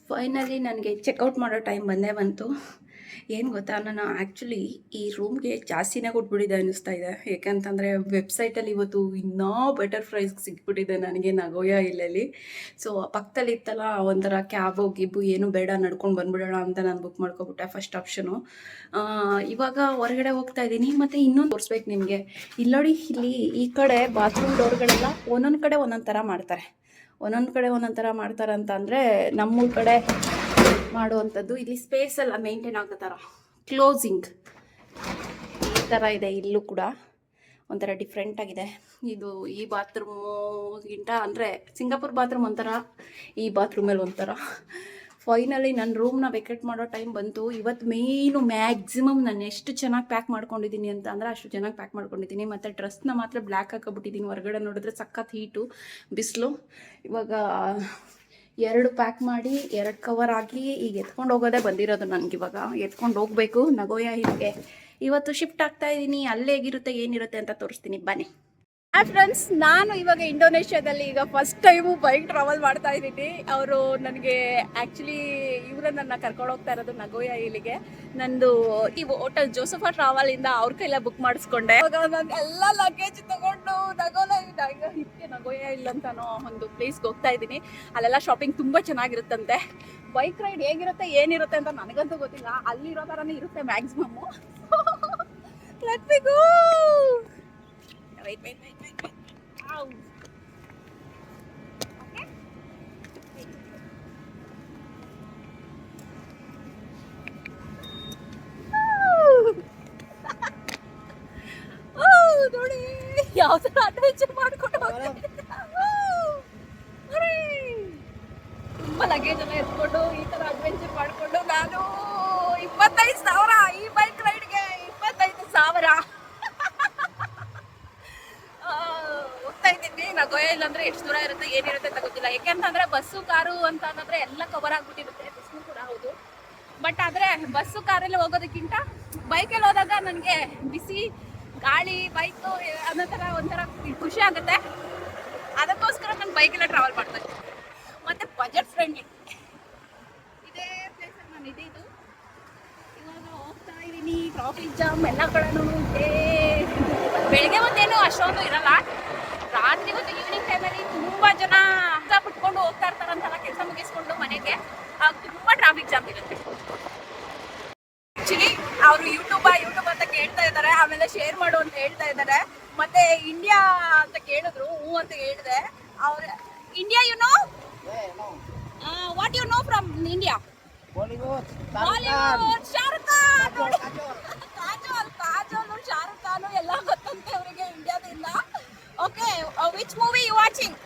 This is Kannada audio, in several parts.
ಫೈನಲಿ ನನಗೆ ಚೆಕ್ಔಟ್ ಮಾಡೋ ಟೈಮ್ ಬಂದೇ ಬಂತು. ಏನು ಗೊತ್ತಾ, ನಾನು ಆ್ಯಕ್ಚುಲಿ ಈ ರೂಮ್ಗೆ ಜಾಸ್ತಿನೇ ಕೊಟ್ಬಿಟ್ಟಿದ್ದೆ ಅನ್ನಿಸ್ತಾ ಇದೆ. ಏಕೆಂತಂದರೆ ವೆಬ್ಸೈಟಲ್ಲಿ ಇವತ್ತು ಇನ್ನೂ ಬೆಟರ್ ಪ್ರೈಸ್ಗೆ ಸಿಕ್ಬಿಟ್ಟಿದೆ ನನಗೆ ನಗೋಯಾ ಇಲ್ಲಲ್ಲಿ. ಸೊ ಪಕ್ಕದಲ್ಲಿ ಇತ್ತಲ್ಲ ಒಂಥರ ಕ್ಯಾಬು ಗಿಬ್ಬು ಏನು ಬೇಡ, ನಡ್ಕೊಂಡು ಬಂದ್ಬಿಡೋಣ ಅಂತ ನಾನು ಬುಕ್ ಮಾಡ್ಕೊಬಿಟ್ಟೆ ಫಸ್ಟ್ ಆಪ್ಷನು. ಇವಾಗ ಹೊರಗಡೆ ಹೋಗ್ತಾ ಇದ್ದೀನಿ. ಮತ್ತು ಇನ್ನೊಂದು ತೋರಿಸ್ಬೇಕು ನಿಮಗೆ. ಇಲ್ಲೋಡಿ, ಇಲ್ಲಿ ಈ ಕಡೆ ಬಾತ್ರೂಮ್ ಡೋರ್ಗಳೆಲ್ಲ ಒಂದೊಂದು ಕಡೆ ಒಂದೊಂದು ಥರ ಮಾಡ್ತಾರೆ. ಒಂದೊಂದು ಕಡೆ ಒಂದೊಂದು ಥರ ಮಾಡ್ತಾರೆ ಅಂತ ಅಂದರೆ ನಮ್ಮೂರ ಕಡೆ ಮಾಡುವಂಥದ್ದು ಇಲ್ಲಿ ಸ್ಪೇಸ್ ಎಲ್ಲ ಮೇಂಟೈನ್ ಆಗೋ ಥರ ಕ್ಲೋಸಿಂಗ್ ಈ ಥರ ಇದೆ. ಇಲ್ಲೂ ಕೂಡ ಒಂಥರ ಡಿಫ್ರೆಂಟಾಗಿದೆ. ಇದು ಈ ಬಾತ್ರೂಮ್ಗಿಂತ ಅಂದರೆ ಸಿಂಗಾಪುರ್ ಬಾತ್ರೂಮ್ ಒಂಥರ, ಈ ಬಾತ್ರೂಮಲ್ಲಿ ಒಂಥರ. ಫೈನಲಿ ನನ್ನ ರೂಮ್ನ ವೆಕೇಟ್ ಮಾಡೋ ಟೈಮ್ ಬಂತು. ಇವತ್ತು ಮೇಯ್ನು ಮ್ಯಾಕ್ಸಿಮಮ್ ನಾನು ಎಷ್ಟು ಚೆನ್ನಾಗಿ ಪ್ಯಾಕ್ ಮಾಡ್ಕೊಂಡಿದ್ದೀನಿ ಅಂತ ಅಂದರೆ ಅಷ್ಟು ಚೆನ್ನಾಗಿ ಪ್ಯಾಕ್ ಮಾಡ್ಕೊಂಡಿದ್ದೀನಿ. ಮತ್ತು ಡ್ರೆಸ್ನ ಮಾತ್ರ ಬ್ಲ್ಯಾಕ್ ಹಾಕೊಬಿಟ್ಟಿದ್ದೀನಿ. ಹೊರಗಡೆ ನೋಡಿದ್ರೆ ಸಖತ್ ಹೀಟು, ಬಿಸಿಲು. ಇವಾಗ 2 ಪ್ಯಾಕ್ ಮಾಡಿ 2 ಕವರ್ ಹಾಕಿ ಈಗ ಎತ್ಕೊಂಡು ಹೋಗೋದೇ ಬಂದಿರೋದು ನನಗಿವಾಗ. ಎತ್ಕೊಂಡು ಹೋಗಬೇಕು ನಗೋಯಾ ಹಿಲ್ಗೆ. ಇವತ್ತು ಶಿಫ್ಟ್ ಆಗ್ತಾ ಇದ್ದೀನಿ. ಅಲ್ಲೇ ಹೇಗಿರುತ್ತೆ ಏನಿರುತ್ತೆ ಅಂತ ತೋರಿಸ್ತೀನಿ, ಬನ್ನಿ. ಹಾಯ್ ಫ್ರೆಂಡ್ಸ್, ನಾನು ಇವಾಗ ಇಂಡೋನೇಷ್ಯಾದಲ್ಲಿ ಈಗ ಫಸ್ಟ್ ಟೈಮು ಬೈಕ್ ಟ್ರಾವೆಲ್ ಮಾಡ್ತಾ ಇದ್ದೀನಿ. ಅವರು ನನಗೆ ಆ್ಯಕ್ಚುಲಿ ನನ್ನ ಕರ್ಕೊಂಡು ಹೋಗ್ತಾ ಇರೋದು ನಗೋಯಾ ಇಲ್ಲಿಗೆ. ನಂದು ಈ ಹೋಟೆಲ್ ಜೋಸಫಾ ಟ್ರಾವೆಲಿಂದ ಅವ್ರ ಕೈಲ ಬುಕ್ ಮಾಡಿಸ್ಕೊಂಡೆ. ಇವಾಗ ನಾನು ಎಲ್ಲ ಲಗೇಜ್ ತಗೊಂಡು ನಗೋಯಾ ಇಲ್ಲ ಅಂತಾನೋ ಒಂದು ಪ್ಲೇಸ್ಗೆ ಹೋಗ್ತಾ ಇದ್ದೀನಿ. ಅಲ್ಲೆಲ್ಲ ಶಾಪಿಂಗ್ ತುಂಬ ಚೆನ್ನಾಗಿರುತ್ತಂತೆ. ಬೈಕ್ ರೈಡ್ ಹೇಗಿರುತ್ತೆ ಏನಿರುತ್ತೆ ಅಂತ ನನಗಂತೂ ಗೊತ್ತಿಲ್ಲ. ಅಲ್ಲಿರೋ ಥರನೇ ಇರುತ್ತೆ ಮ್ಯಾಕ್ಸಿಮಮ್ಮು. ಲೆಟ್ ಮಿ ಗೋ. Wait. Ow. Okay. ನೋಡಿ ಯಾವ ಥರ ಅಡ್ವೆಂಚರ್ ಮಾಡ್ಕೊಂಡು ತುಂಬ ಲಗೇಜ್ ಎಲ್ಲ ಎತ್ಕೊಂಡು ಈ ಥರ ಅಡ್ವೆಂಚರ್ ಮಾಡಿಕೊಂಡು ನಾನು 25,000 ಈ ಬೈಕ್ ರೈಡ್ಗೆ 25,000 ಹೋಗ್ತಾ ಇದ್ದೀನಿ. ನಗೋಯಾ ಇಲ್ಲಾಂದ್ರೆ ಎಷ್ಟು ದೂರ ಇರುತ್ತೆ ಏನಿರುತ್ತೆ ಅಂತ ಗೊತ್ತಿಲ್ಲ. ಯಾಕೆಂತಂದ್ರೆ ಬಸ್ಸು ಕಾರು ಅಂತ ಅನ್ನೋದ್ರೆ ಎಲ್ಲ ಕವರ್ ಆಗ್ಬಿಟ್ಟಿರುತ್ತೆ. ಬಸ್ಸು ಕೂಡ ಹೌದು, ಬಟ್ ಆದರೆ ಬಸ್ಸು ಕಾರಲ್ಲಿ ಹೋಗೋದಕ್ಕಿಂತ ಬೈಕಲ್ಲಿ ಹೋದಾಗ ನನಗೆ ಬಿಸಿ ಗಾಳಿ ಬೈಕು ಅನ್ನೋ ಥರ ಒಂಥರ ಖುಷಿ ಆಗುತ್ತೆ. ಅದಕ್ಕೋಸ್ಕರ ನಾನು ಬೈಕೆಲ್ಲ ಟ್ರಾವೆಲ್ ಮಾಡ್ತಾ ಇದ್ದೀನಿ. ಮತ್ತು ಬಜೆಟ್ ಫ್ರೆಂಡ್ಲಿ ಇದೇ ಪ್ಲೇಸಲ್ಲಿ ನಾನು ಇದ್ದಿದ್ದು. ಇವಾಗ ಹೋಗ್ತಾ ಇದ್ದೀನಿ. ಟ್ರಾಫಿಕ್ ಜಾಮ್ ಎಲ್ಲ ಕಡೆನೂ ಇದೆ. ಬೆಳಗ್ಗೆ ಹೊತ್ತೇನು ಅಷ್ಟೊಂದು ಇರಲ್ಲ. ರಾತ್ರಿ ಹೊತ್ತು ಈವ್ನಿಂಗ್ ಟೈಮಲ್ಲಿ ತುಂಬ ಜನ ಬಿಟ್ಕೊಂಡು ಹೋಗ್ತಾ ಇರ್ತಾರಂತಲ್ಲ ಕೆಲಸ ಮುಗಿಸ್ಕೊಂಡು ಮನೆಗೆ. ತುಂಬ ಟ್ರಾಫಿಕ್ ಜಾಮ್ ಇರುತ್ತೆ. ಆ್ಯಕ್ಚುಲಿ ಅವರು ಯೂಟ್ಯೂಬ್ ಅಂತ ಕೇಳ್ತಾ ಇದ್ದಾರೆ, ಆಮೇಲೆ ಶೇರ್ ಮಾಡು ಅಂತ ಹೇಳ್ತಾ ಇದ್ದಾರೆ. ಮತ್ತೆ ಇಂಡಿಯಾ ಅಂತ ಕೇಳಿದ್ರು, ಹ್ಞೂ ಅಂತ ಹೇಳಿದೆ. ಅವ್ರು India what you know from India? Bollywood, Shahrukh Khan, Kajol, Shahrukh Khan ಎಲ್ಲ ಗೊತ್ತಂತೆ ಅವರಿಗೆ ಇಂಡಿಯಾದಿಂದ. Okay, which movie you watching?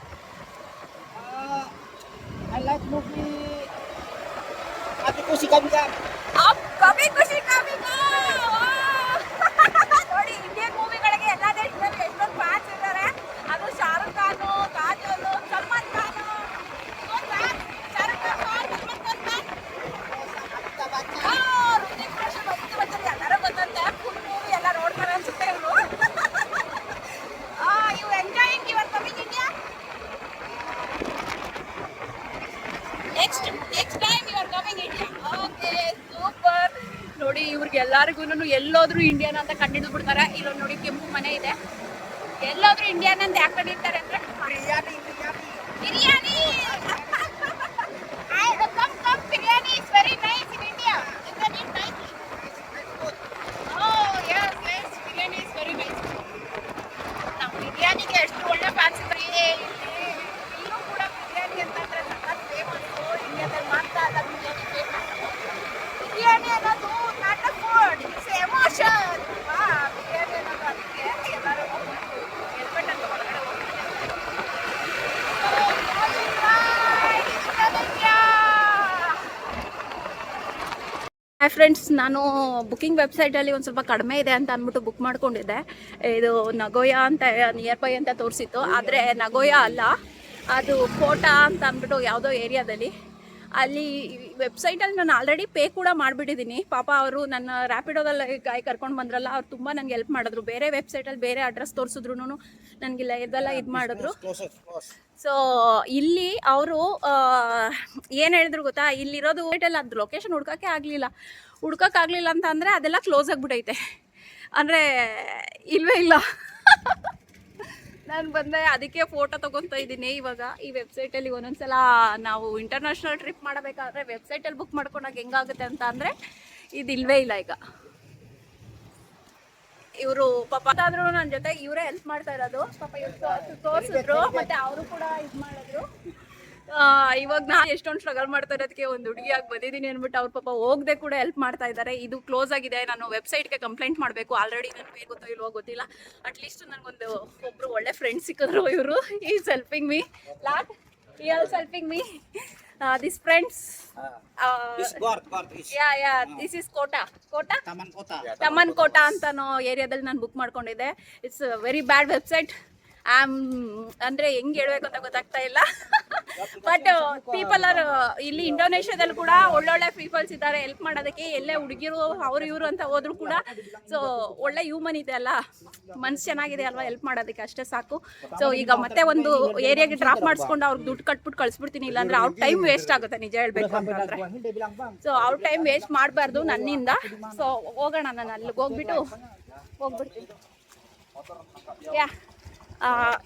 I like movie Abhi Khushi Kabhi Gham. Kabhi Khushi Kabhi ಘಮ್. ನೋಡಿ, ಇಂಡಿಯನ್ ಮೂವಿಗಳಿಗೆ ಎಲ್ಲ ದೇಶದಲ್ಲಿ ಎಷ್ಟೊಂದು ಫ್ಯಾನ್ಸ್ ಇದ್ದಾರೆ. ಅದು ಶಾರುಖ್ ಖಾನ್, ಕಾಜೋಲ್, ಸಲ್ಮಾನ್ ಖಾನ್. ಶಾರುಖ್ ಖಾನ್, ಸಲ್ಮಾನ್ ಖಾನ್, ಋತಿಕ್ ರೋಷನ್ ಎಲ್ಲರೂ ಗೊತ್ತಂತೆ. ಫುಲ್ ಮೂವಿ ಎಲ್ಲ ನೋಡ್ತಾರೆ ಅನ್ಸುತ್ತೆ ಇವರು. You enjoying your coming India? Next time you are coming India. Okay, super. ನೋಡಿ, ಇವ್ರಿಗೆ ಎಲ್ಲರಿಗೂ ಎಲ್ಲೋದ್ರೂ ಇಂಡಿಯನ್ ಅಂತ ಕಂಡಿಡ್ದು ಬಿಡ್ತಾರೆ. ಇಲ್ಲೊಂದು ನೋಡಿ ಕೆಂಪು ಮನೆ ಇದೆ. ಎಲ್ಲೋದ್ರೂ ಇಂಡಿಯನ್ ಅಂತ ಯಾಕೆ ಕಂಡಿಡ್ತಾರೆ ಅಂದ್ರೆ biryani. Come biryani is very nice in India. You can eat nicely. Yes, biryani is very nice. ನಮ್ಮ ಬಿರಿಯಾನಿಗೆ ಎಷ್ಟು ಒಳ್ಳೆ ಫ್ಯಾನ್ಸ್ ಇದ್ದಾರೆ. ಇಲ್ಲೂ ಕೂಡ ಬಿರಿಯಾನಿ ಅಂತಂದ್ರೆ ಸಖತ್ ಫೇಮಸ್. ಇಂಡಿಯಾದಲ್ಲಿ ಮಾತ್ರ ಅಲ್ಲ ಬಿರಿಯಾನಿ ಫೇಮಸ್. ಬಿರಿಯಾನಿ ಅನ್ನೋದು not a food, it's emotion. Biryani ಅನ್ನೋದು ಅದಕ್ಕೆ ಎಲ್ಲರೂ ಹೆಲ್ಮೆಟ್ ಅಂತ ಹೊರಗಡೆ ಹೋಗ್ತಾರೆ. ಹಾಯ್ ಫ್ರೆಂಡ್ಸ್, ನಾನು ಬುಕ್ಕಿಂಗ್ ವೆಬ್ಸೈಟಲ್ಲಿ ಒಂದು ಸ್ವಲ್ಪ ಕಡಿಮೆ ಇದೆ ಅಂತ ಅಂದ್ಬಿಟ್ಟು ಬುಕ್ ಮಾಡ್ಕೊಂಡಿದ್ದೆ. ಇದು ನಗೋಯಾ ಅಂತ ನಿಯರ್ ಬೈ ಅಂತ ತೋರಿಸಿತ್ತು, ಆದರೆ ನಗೋಯಾ ಅಲ್ಲ, ಅದು ಕೋಟಾ ಅಂತ ಅಂದ್ಬಿಟ್ಟು ಯಾವುದೋ ಏರಿಯಾದಲ್ಲಿ. ಅಲ್ಲಿ ವೆಬ್ಸೈಟಲ್ಲಿ ನಾನು ಆಲ್ರೆಡಿ ಪೇ ಕೂಡ ಮಾಡಿಬಿಟ್ಟಿದ್ದೀನಿ. ಪಾಪ ಅವರು ನನ್ನ ರ್ಯಾಪಿಡೋದಲ್ಲಿ ಗಾಯ ಕರ್ಕೊಂಡು ಬಂದ್ರಲ್ಲ, ಅವ್ರು ತುಂಬ ನನಗೆ ಹೆಲ್ಪ್ ಮಾಡಿದ್ರು. ಬೇರೆ ವೆಬ್ಸೈಟಲ್ಲಿ ಬೇರೆ ಅಡ್ರೆಸ್ ತೋರಿಸಿದ್ರು ನನಗಿಲ್ಲ ಇದೆಲ್ಲ ಇದು ಮಾಡಿದ್ರು. ಸೊ ಇಲ್ಲಿ ಅವರು ಏನು ಹೇಳಿದ್ರು ಗೊತ್ತಾ, ಇಲ್ಲಿರೋದು ವೆಬ್ಸೈಟಲ್ಲಿ ಅದು ಲೊಕೇಶನ್ ಹುಡ್ಕೋಕ್ಕಾಗಲಿಲ್ಲ ಅಂತ ಅಂದರೆ ಅದೆಲ್ಲ ಕ್ಲೋಸ್ ಆಗಿಬಿಟ್ಟೈತೆ. ಅಂದರೆ ಇಲ್ಲವೇ ಇಲ್ಲ. ನಾನು ಬಂದೆ, ಅದಕ್ಕೆ ಫೋಟೋ ತೊಗೊತಾ ಇದ್ದೀನಿ. ಇವಾಗ ಈ ವೆಬ್ಸೈಟಲ್ಲಿ ಒಂದೊಂದ್ಸಲ ನಾವು ಇಂಟರ್ನ್ಯಾಷನಲ್ ಟ್ರಿಪ್ ಮಾಡಬೇಕಾದ್ರೆ ವೆಬ್ಸೈಟಲ್ಲಿ ಬುಕ್ ಮಾಡ್ಕೊಂಡಾಗ ಹೆಂಗಾಗುತ್ತೆ ಅಂತ ಅಂದರೆ ಇದು ಇಲ್ಲವೇ ಇಲ್ಲ ಈಗ. ಇವರು ಪಾಪ ಆದರೂ ನನ್ನ ಜೊತೆ ಇವರೇ ಹೆಲ್ಪ್ ಮಾಡ್ತಾ ಇರೋದು. ಪಾಪ ಇವ್ರು ತೋರಿಸಿದ್ರು, ಮತ್ತು ಅವರು ಕೂಡ ಇದು ಮಾಡಿದ್ರು. ಇವಾಗ ನಾನು ಎಷ್ಟೊಂದು ಸ್ಟ್ರಗಲ್ ಮಾಡ್ತಾ ಇರೋದಕ್ಕೆ ಒಂದು ಹುಡುಗಿಯಾಗಿ ಬಂದಿದ್ದೀನಿ ಅಂದ್ಬಿಟ್ಟು ಅವ್ರು ಪಾಪ ಹೋಗದೆ ಕೂಡ ಹೆಲ್ಪ್ ಮಾಡ್ತಾ ಇದ್ದಾರೆ. ಇದು ಕ್ಲೋಸ್ ಆಗಿದೆ, ನಾನು ವೆಬ್ಸೈಟ್ಗೆ ಕಂಪ್ಲೇಂಟ್ ಮಾಡಬೇಕು. ಆಲ್ರೆಡಿ ನನಗೆ ಗೊತ್ತೋ ಇಲ್ವೋ ಗೊತ್ತಿಲ್ಲ. ಅಟ್ಲೀಸ್ಟ್ ಒಬ್ಬರು ಒಳ್ಳೆ ಫ್ರೆಂಡ್ ಸಿಕ್ಕಿದ್ರು. ಇವರು is helping me lot. He also helping me. These friends. This Gort. This is Kota. Taman Kota. Taman Kota ಅಂತನೋ ಏರಿಯಾದಲ್ಲಿ ನಾನು ಬುಕ್ ಮಾಡ್ಕೊಂಡಿದ್ದೆ. It's very bad website. ಅಂದರೆ ಹೆಂಗೆ ಹೇಳ್ಬೇಕು ಅಂತ ಗೊತ್ತಾಗ್ತಾ ಇಲ್ಲ. ಬಟ್ ಪೀಪಲ್ ಆರ್ ಇಲ್ಲಿ ಇಂಡೋನೇಷ್ಯಾದಲ್ಲಿ ಕೂಡ ಒಳ್ಳೊಳ್ಳೆ ಪೀಪಲ್ಸ್ ಇದ್ದಾರೆ ಹೆಲ್ಪ್ ಮಾಡೋದಕ್ಕೆ. ಎಲ್ಲೇ ಹುಡುಗಿರು ಅವರು ಇವರು ಅಂತ ಹೋದ್ರು ಕೂಡ ಸೊ ಒಳ್ಳೆ ಹ್ಯೂಮನ್ ಇದೆ ಅಲ್ಲ, ಮನ್ಸು ಚೆನ್ನಾಗಿದೆ ಅಲ್ವಾ, ಹೆಲ್ಪ್ ಮಾಡೋದಕ್ಕೆ ಅಷ್ಟೇ ಸಾಕು. ಸೊ ಈಗ ಮತ್ತೆ ಒಂದು ಏರಿಯಾಗೆ ಡ್ರಾಪ್ ಮಾಡಿಸ್ಕೊಂಡು ಅವ್ರಿಗೆ ದುಡ್ಡು ಕಟ್ಬಿಟ್ಟು ಕಳಿಸ್ಬಿಡ್ತೀನಿ, ಇಲ್ಲಾಂದ್ರೆ ಅವ್ರ ಟೈಮ್ ವೇಸ್ಟ್ ಆಗುತ್ತೆ ನಿಜ ಹೇಳ್ಬೇಕು ಅಂತಂದರೆ. ಸೊ ಅವ್ರ ಟೈಮ್ ವೇಸ್ಟ್ ಮಾಡಬಾರ್ದು ನನ್ನಿಂದ. ಸೊ ಹೋಗೋಣ, ನಾನು ಅಲ್ಲಿಗೆ ಹೋಗ್ಬಿಡ್ತೀನಿ. ಯಾ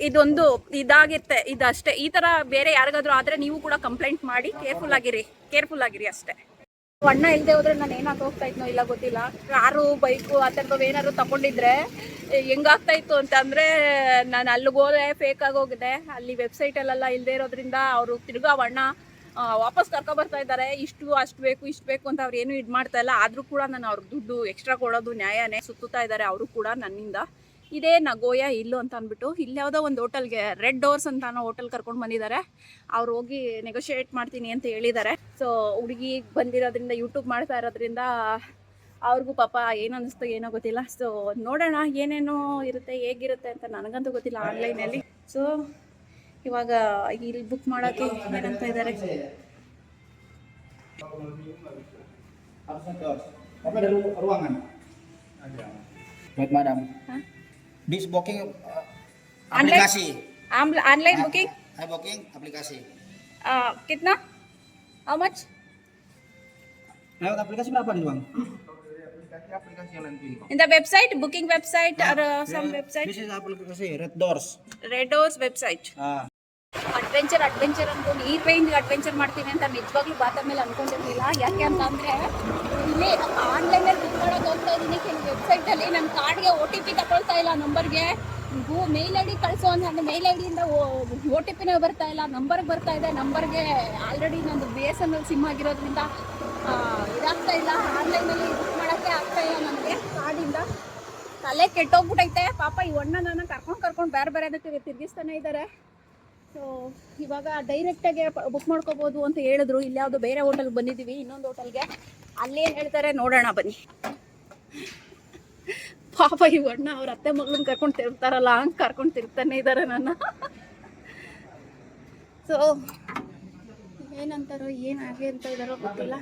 ಇದೊಂದು ಇದಾಗಿತ್ತೆ, ಇದಷ್ಟೇ. ಈ ಥರ ಬೇರೆ ಯಾರಿಗಾದ್ರೂ ಆದರೆ ನೀವು ಕೂಡ ಕಂಪ್ಲೇಂಟ್ ಮಾಡಿ ಕೇರ್ಫುಲ್ ಆಗಿರಿ ಅಷ್ಟೇ. ಅಣ್ಣ ಇಲ್ಲದೆ ಹೋದ್ರೆ ನಾನು ಏನಾಗಿ ಹೋಗ್ತಾ ಇದ್ನೋ ಇಲ್ಲ ಗೊತ್ತಿಲ್ಲ. ಕಾರು ಬೈಕು ಆ ಥರದ್ದು ಏನಾದ್ರು ತಗೊಂಡಿದ್ರೆ ಹೆಂಗಾಗ್ತಾ ಇತ್ತು ಅಂತಂದರೆ, ನಾನು ಅಲ್ಲಿಗೆ ಹೋದೆ ಫೇಕ್ ಆಗಿ ಹೋಗಿದೆ. ಅಲ್ಲಿ ವೆಬ್ಸೈಟಲ್ಲೆಲ್ಲ ಇಲ್ಲದೆ ಇರೋದ್ರಿಂದ ಅವರು ತಿರ್ಗಾ ಅಣ್ಣ ವಾಪಸ್ ಕರ್ಕೊಬರ್ತಾ ಇದ್ದಾರೆ. ಅಷ್ಟು ಬೇಕು ಅಂತ ಅವ್ರು ಏನು ಇದು ಮಾಡ್ತಾ ಇಲ್ಲ. ಆದರೂ ಕೂಡ ನಾನು ಅವ್ರಿಗೆ ದುಡ್ಡು ಎಕ್ಸ್ಟ್ರಾ ಕೊಡೋದು ನ್ಯಾಯನೇ. ಸುತ್ತುತ್ತಾ ಇದ್ದಾರೆ ಅವರು ಕೂಡ ನನ್ನಿಂದ. ಇದೇ ನಗೋಯಾ ಇಲ್ಲು ಅಂತ ಅಂದ್ಬಿಟ್ಟು ಇಲ್ಲಿ ಯಾವುದೋ ಒಂದು ಹೋಟೆಲ್ಗೆ ರೆಡ್ ಡೋರ್ಸ್ ಅಂತ ಅನ್ನೋ ಹೋಟೆಲ್ ಕರ್ಕೊಂಡು ಬಂದಿದ್ದಾರೆ. ಅವ್ರು ಹೋಗಿ ನೆಗೋಷಿಯೇಟ್ ಮಾಡ್ತೀನಿ ಅಂತ ಹೇಳಿದ್ದಾರೆ. ಸೊ ಹುಡುಗಿ ಬಂದಿರೋದ್ರಿಂದ ಯೂಟ್ಯೂಬ್ ಮಾಡ್ತಾ ಇರೋದ್ರಿಂದ ಅವ್ರಿಗೂ ಪಾಪ ಏನು ಅನ್ನಿಸ್ತು ಏನೋ ಗೊತ್ತಿಲ್ಲ. ಸೊ ನೋಡೋಣ ಏನೇನೋ ಇರುತ್ತೆ ಹೇಗಿರುತ್ತೆ ಅಂತ ನನಗಂತೂ ಗೊತ್ತಿಲ್ಲ ಆನ್ಲೈನಲ್ಲಿ. ಸೊ ಇವಾಗ ಇಲ್ಲಿ ಬುಕ್ ಮಾಡೋಕ್ಕೆ ಏನಂತ ಇದ್ದಾರೆ. Madam. This booking aplikasi. Online booking. Booking aplikasi. Kitna? How much? Lewat aplikasi berapa nih bang? Aplikasi yang nanti. In the website, booking website or some website? This is aplikasi Red Doors. Red Doors website. Adventure ಅಂದ್ಕೊಂಡು ಈ ರೇಂಜ್ ಅಡ್ವೆಂಚರ್ ಮಾಡ್ತೀನಿ ಅಂತ ನಿಜವಾಗ್ಲೂ ಬಾತ ಮೇಲೆ ಅಂದ್ಕೊಂಡಿರಲಿಲ್ಲ. ಯಾಕೆ ಅಂತಂದರೆ ಇಲ್ಲಿ ಆನ್ಲೈನಲ್ಲಿ ಬುಕ್ ಮಾಡೋಕೆ ಹೋಗ್ತಾ ಇದ್ದೀನಿ. ಕೆಲವು ವೆಬ್ಸೈಟಲ್ಲಿ ನನ್ನ ಕಾರ್ಡ್ಗೆ OTP ತಗೊಳ್ತಾ ಇಲ್ಲ, ನಂಬರ್ಗೆ ಮೇಲ್ ಐ ಡಿ ಕಳಿಸೋ ಅಂದರೆ ಮೇಲ್ ಐ ಡಿಯಿಂದ OTPನೇ ಬರ್ತಾ ಇಲ್ಲ, ನಂಬರ್ಗೆ ಬರ್ತಾ ಇದೆ. ನಂಬರ್ಗೆ ಆಲ್ರೆಡಿ ನಂದು BSNL ಸಿಮ್ ಆಗಿರೋದ್ರಿಂದ ಇದಾಗ್ತಾ ಇಲ್ಲ. ಆನ್ಲೈನಲ್ಲಿ ಬುಕ್ ಮಾಡೋಕ್ಕೆ ಆಗ್ತಾ ಇಲ್ಲ ನನಗೆ ಕಾರ್ಡಿಂದ. ತಲೆ ಕೆಟ್ಟೋಗ್ಬಿಟ್ಟೈತೆ ಪಾಪ. ಈ ನನ್ನ ಕರ್ಕೊಂಡು ಬೇರೆ ಅದಕ್ಕೆ ತಿರುಗಿಸ್ತಾನೆ ಇದ್ದಾರೆ. ಸೊ ಇವಾಗ ಡೈರೆಕ್ಟಾಗೆ ಬುಕ್ ಮಾಡ್ಕೋಬೋದು ಅಂತ ಹೇಳಿದ್ರು. ಇಲ್ಲಿ ಯಾವುದೋ ಬೇರೆ ಹೋಟೆಲ್ಗೆ ಬಂದಿದ್ದೀವಿ, ಇನ್ನೊಂದು ಹೋಟೆಲ್ಗೆ. ಅಲ್ಲೇನು ಹೇಳ್ತಾರೆ ನೋಡೋಣ ಬನ್ನಿ. ಪಾಪ ಈ ಅಣ್ಣ ಅವ್ರ ಅತ್ತೆ ಮಗಳನ್ನ ಕರ್ಕೊಂಡು ತಿರ್ತಾರಲ್ಲ ಹಂಗೆ ಕರ್ಕೊಂಡು ತಿರ್ತಾನೆ ಇದ್ದಾರೆ ನನ್ನ. ಸೊ ಏನಂತಾರೋ ಏನಾಗೆ ಅಂತ ಇದ್ದಾರೋ ಗೊತ್ತಿಲ್ಲ.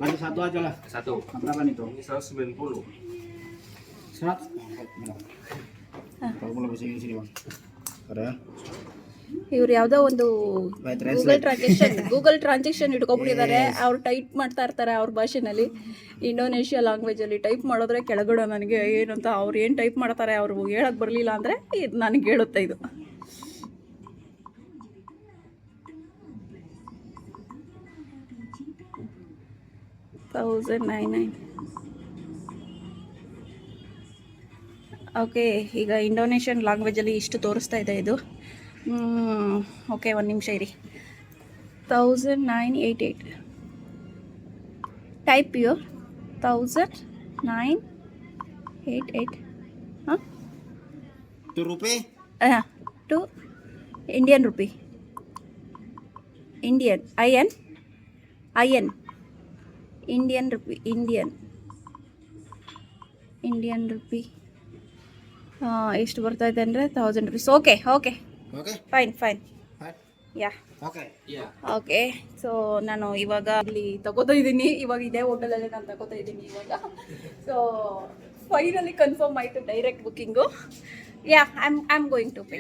Lagi satu aja lah. Satu. Berapa nih tuh? Ini 190. 100. Kalau belum sini bang. Ada. ಇವ್ರು ಯಾವುದೋ ಒಂದು ಗೂಗಲ್ ಟ್ರಾನ್ಸಾಕ್ಷನ್ ಇಟ್ಕೊಬಿಟ್ಟಿದ್ದಾರೆ. ಅವ್ರು ಟೈಪ್ ಮಾಡ್ತಾ ಇರ್ತಾರೆ ಅವ್ರ ಭಾಷೆನಲ್ಲಿ, ಇಂಡೋನೇಷ್ಯಾ ಲ್ಯಾಂಗ್ವೇಜಲ್ಲಿ ಟೈಪ್ ಮಾಡಿದ್ರೆ ಕೆಳಗಡೆ ನನಗೆ ಏನು ಅಂತ ಅವ್ರು ಏನು ಟೈಪ್ ಮಾಡ್ತಾರೆ ಅವ್ರು ಹೇಳಕ್ಕೆ ಬರಲಿಲ್ಲ ಅಂದರೆ ಇದು ನನಗೆ ಹೇಳುತ್ತೆ. ಇದು $1,099. ಓಕೆ, ಈಗ ಇಂಡೋನೇಷ್ಯನ್ ಲ್ಯಾಂಗ್ವೇಜಲ್ಲಿ ಇಷ್ಟು ತೋರಿಸ್ತಾ ಇದೆ ಇದು. ಓಕೆ, ಒಂದು ನಿಮಿಷ ಇರಿ. 1988 ಟೈಪ್ ಯುವರ್ 1988 ಹಾಂ Itu rupiah? To Indian rupee. Indian rupee ಎಷ್ಟು ಬರ್ತಾ ಇದೆ ಅಂದರೆ 1000 rupees. Okay Oke. Fine. Right? Yeah Okay. Okay. So ನಾನು ಇವಾಗ ಇಲ್ಲಿ ತಗೋತಾ ಇದ್ದೀನಿ. ಇವಾಗ ಇದೇ ಹೋಟೆಲಲ್ಲಿ ನಾನು ತಗೋತಾ ಇದ್ದೀನಿ ಇವಾಗ. ಸೊ ಫೈನಲಿ ಕನ್ಫರ್ಮ್ ಆಯಿತು direct booking. Yeah I am going to pay.